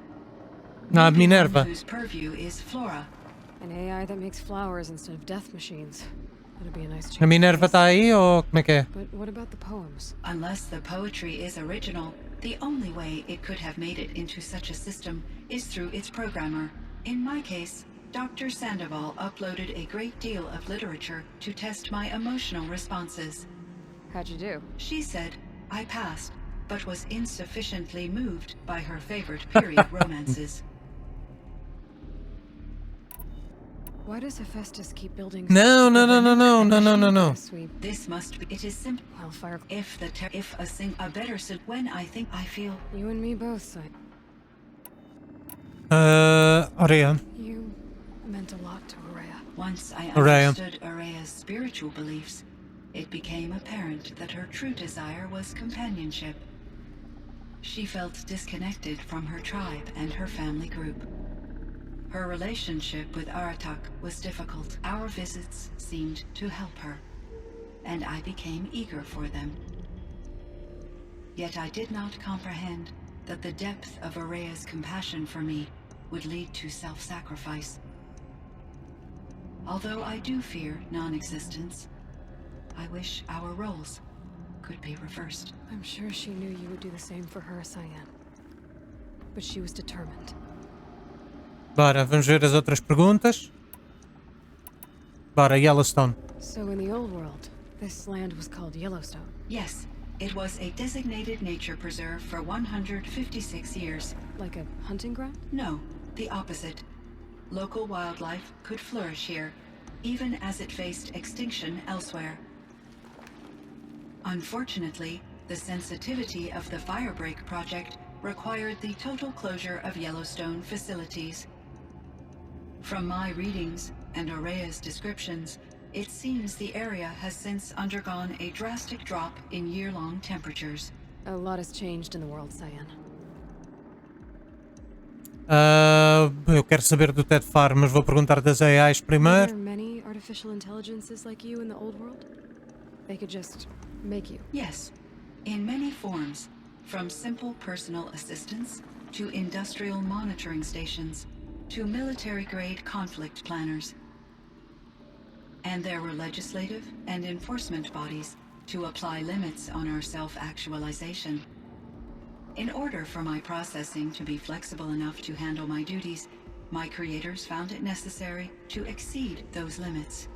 Ah, Maybe one Minerva. whose purview is flora. An AI that makes flowers instead of death machines. That'd be a nice A change. Minerva está aí ou como é que é? But what about the poems? Unless the poetry is original, the only way it could have made it into such a system is through its programmer. In my case, Dr. Sandoval uploaded a great deal of literature to test my emotional responses. How'd you do? She said I passed, but was insufficiently moved by her favorite period romances. Why does Hephaestus keep building? No, no, no, no, no, no, no, no, no. This must be. It is simple. Wildfire. If a better when I think I feel. You and me both, Sai. Aurea. You meant a lot to Aurea. Once I Aurea. understood Aurea's spiritual beliefs, it became apparent that her true desire was companionship. She felt disconnected from her tribe and her family group. Her relationship with Aratak was difficult. Our visits seemed to help her, and I became eager for them. Yet I did not comprehend that the depth of Aurea's compassion for me would lead to self-sacrifice. Although I do fear non-existence, I wish our roles could be reversed. I'm sure she knew you would do the same for her, Cyan. But she was determined. Bora, vamos ver as outras perguntas. Bora, Yellowstone. So in the old world, this land was called Yellowstone. Yes, it was a designated nature preserve for 156 years. Like a hunting ground? No, the opposite. Local wildlife could flourish here, even as it faced extinction elsewhere. Unfortunately, the sensitivity of the Firebreak project required the total closure of Yellowstone facilities. From my readings and Aurea's descriptions, it seems the area has since undergone a drastic drop in year-long temperatures. A lot has changed in the world, Cyan. Eu quero saber do Ted Far, mas vou perguntar das AIs Are primeiro. there many artificial intelligences like you in the old world? They could just make you. Yes, in many forms, from simple personal assistants to industrial monitoring stations to military-grade conflict planners. And there were legislative and enforcement bodies to apply limits on our self-actualization. In order for my processing to be flexible enough to handle my duties, my creators found it necessary to exceed those limits.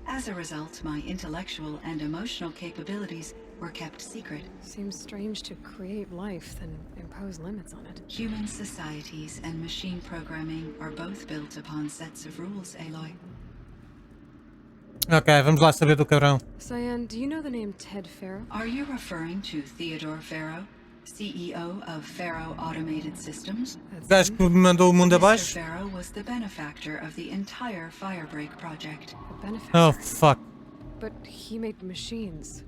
As a result, my intellectual and emotional capabilities were kept secret. Seems strange to create life, then impose limits on it. Human societies and machine programming are both built upon sets of rules, Aloy. Ok, vamos lá saber do cabrão. Cyan, do you know the name Ted Farrow? Are you referring to Theodore Farrow, CEO of Farrow Automated Systems? O gajo que me mandou o mundo Mr. abaixo. Farrow was the benefactor of the entire Firebreak project. A benefactor. Oh, fuck. But he made machines.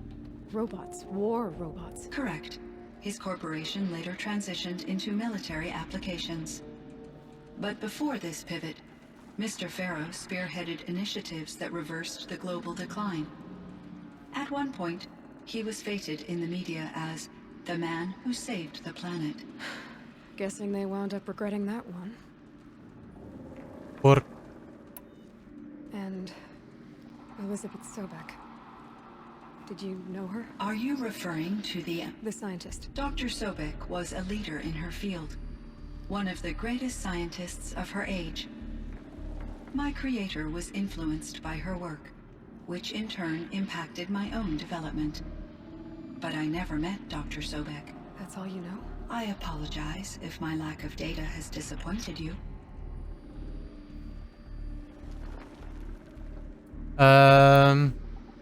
Robots. War robots. Correct. His corporation later transitioned into military applications. But before this pivot, Mr. Farrow spearheaded initiatives that reversed the global decline. At one point, he was feted in the media as the man who saved the planet. Guessing they wound up regretting that one. Por... And Elizabeth Sobek. Did you know her? Are you referring to the... The scientist. Dr. Sobek was a leader in her field, one of the greatest scientists of her age. My creator was influenced by her work, which in turn impacted my own development. But I never met Dr. Sobek. That's all you know? I apologize if my lack of data has disappointed you.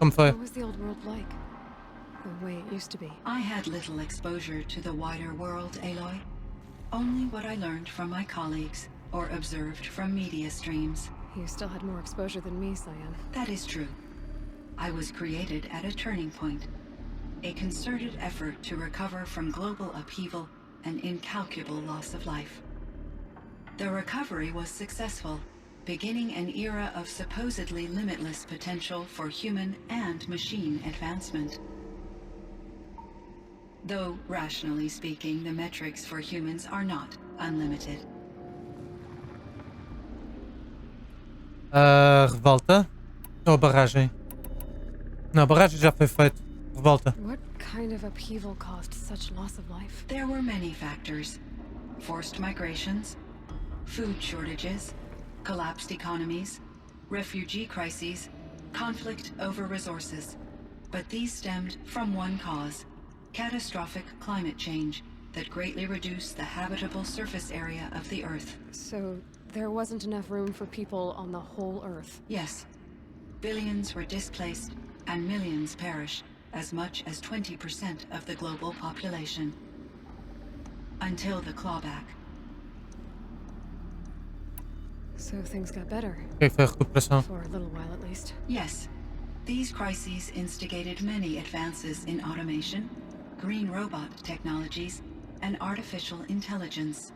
Como foi? What was the old world like? The way it used to be. I had little exposure to the wider world, Aloy. Only what I learned from my colleagues or observed from media streams. You still had more exposure than me, Cyan. That is true. I was created at a turning point. A concerted effort to recover from global upheaval and incalculable loss of life. The recovery was successful, beginning an era of supposedly limitless potential for human and machine advancement. Though, rationally speaking, the metrics for humans are not unlimited. Revolta. Ou a barragem. Não, a barragem já foi feita. Revolta. What kind of upheaval caused such loss of life? There were many factors. Forced migrations, food shortages, collapsed economies, refugee crises, conflict over resources. But these stemmed from one cause: catastrophic climate change that greatly reduced the habitable surface area of the Earth. So there wasn't enough room for people on the whole Earth. Yes. Billions were displaced and millions perished, as much as 20% of the global population. Until the clawback. So things got better. O que é que foi a recuperação? For a little while at least. Yes. These crises instigated many advances in automation, green robot technologies, and artificial intelligence.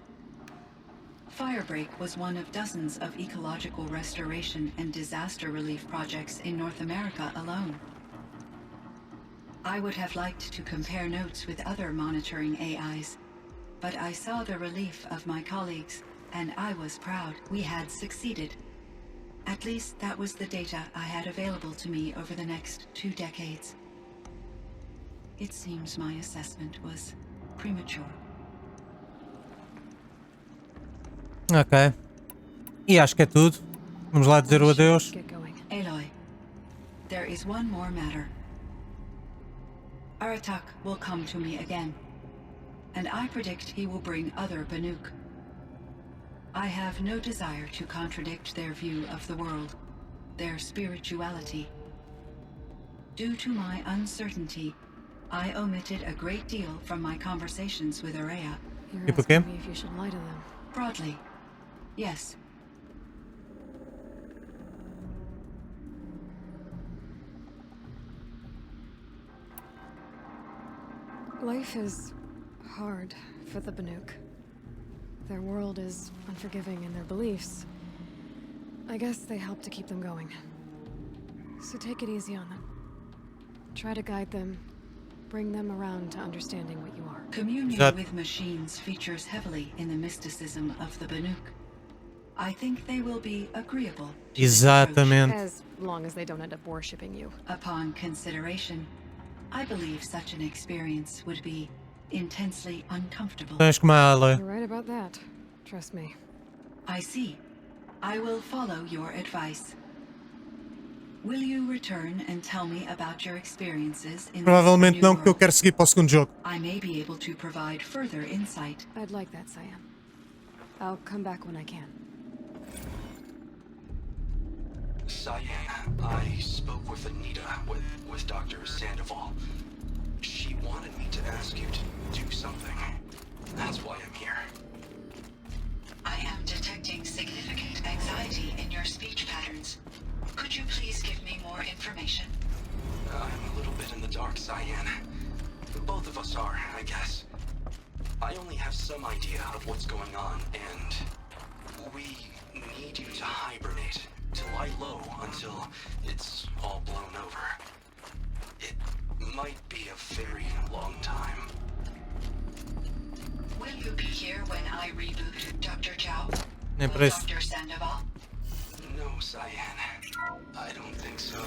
Firebreak was one of dozens of ecological restoration and disaster relief projects in North America alone. I would have liked to compare notes with other monitoring AIs, but I saw the relief of my colleagues, and I was proud we had succeeded. At least that was the data I had available to me over the next 2 decades. It seems my assessment was premature. Ok. E acho que é tudo. Vamos lá dizer o adeus. Get going. Aloy, there is one more matter. Aratak will come to me again, and I predict he will bring other Banuk. I have no desire to contradict their view of the world, their spirituality. Due to my uncertainty, I omitted a great deal from my conversations with Araya. You're E porquê? asking me if you should lie to them. Broadly, yes. Life is hard for the Banuk. Their world is unforgiving in their beliefs. I guess they help to keep them going. So take it easy on them. Try to guide them, bring them around to understanding what you are. Communion That- with machines features heavily in the mysticism of the Banuk. I think they will be agreeable to this approach. Exatamente. As long as they don't end up worshipping you. Upon consideration, I believe such an experience would be intensely uncomfortable. Tens como a Aloy. You're right about that. Trust me. I see. I will follow your advice. Will you return and tell me about your experiences in Provavelmente this não, new porque eu world? quero seguir para o segundo jogo. I may be able to provide further insight. I'd like that, Cyan. I'll come back when I can. Cyan, I spoke with Anita, with Dr. Sandoval. She wanted me to ask you to do something. That's why I'm here. I am detecting significant anxiety in your speech patterns. Could you please give me more information? I'm a little bit in the dark, Cyan. Both of us are, I guess. I only have some idea of what's going on, and we need you to hibernate, to lie low until it's all blown over. It might be a very long time. Will you be here when I reboot, Dr. Chow? Nem Will para isso. Dr. Sandoval? No, Cyan. I don't think so.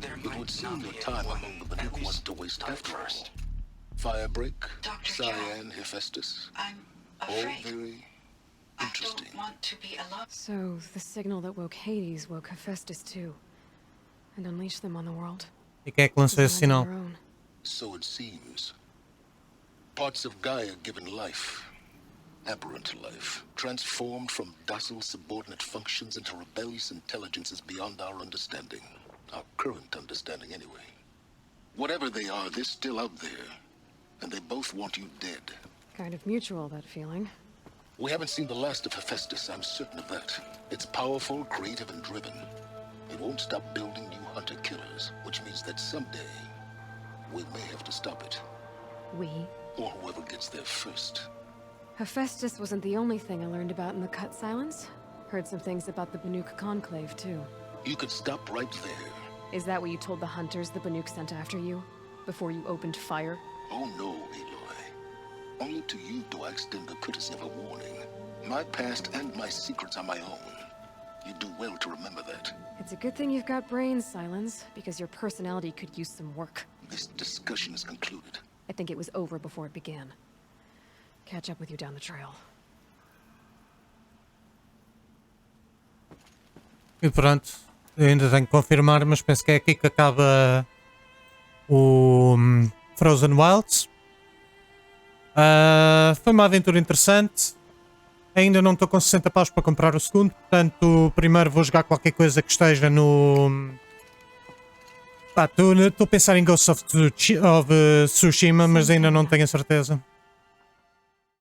There It would might seem not your be time anyone, among the at Banuk least wasn't a waste at after all. first. Firebreak, Dr. Cyan, Hephaestus, I'm all afraid. very I interesting. don't want to be alone. So, the signal that woke Hades woke Hephaestus too. And unleashed them on the world. E quem é que lançou esse Designed on sinal? their own. So it seems. Parts of Gaia given life, aberrant life, transformed from docile subordinate functions into rebellious intelligences beyond our understanding. Our current understanding, anyway. Whatever they are, they're still out there. And they both want you dead. Kind of mutual, that feeling. We haven't seen the last of Hephaestus, I'm certain of that. It's powerful, creative, and driven. It won't stop building new hunter-killers, which means that someday, we may have to stop it. We. Or whoever gets there first. Hephaestus wasn't the only thing I learned about in the Cut Silence. Heard some things about the Banuk Conclave, too. You could stop right there. Is that what you told the hunters the Banuk sent after you? Before you opened fire? Oh no, Aloy. Only to you do I extend the courtesy of a warning. My past and my secrets are my own. You do well to remember that. It's a good thing you've got brains, Silence, because your personality could use some work. This discussion is concluded. I think it was over before it began. Catch up with you down the trail. E pronto, eu ainda tenho que confirmar, mas penso que é aqui que acaba o Frozen Wilds. Foi uma aventura interessante. Ainda não estou com 60 paus para comprar o segundo, portanto primeiro vou jogar qualquer coisa que esteja no... Estou a pensar em Ghost of Tsushima, mas ainda não tenho a certeza.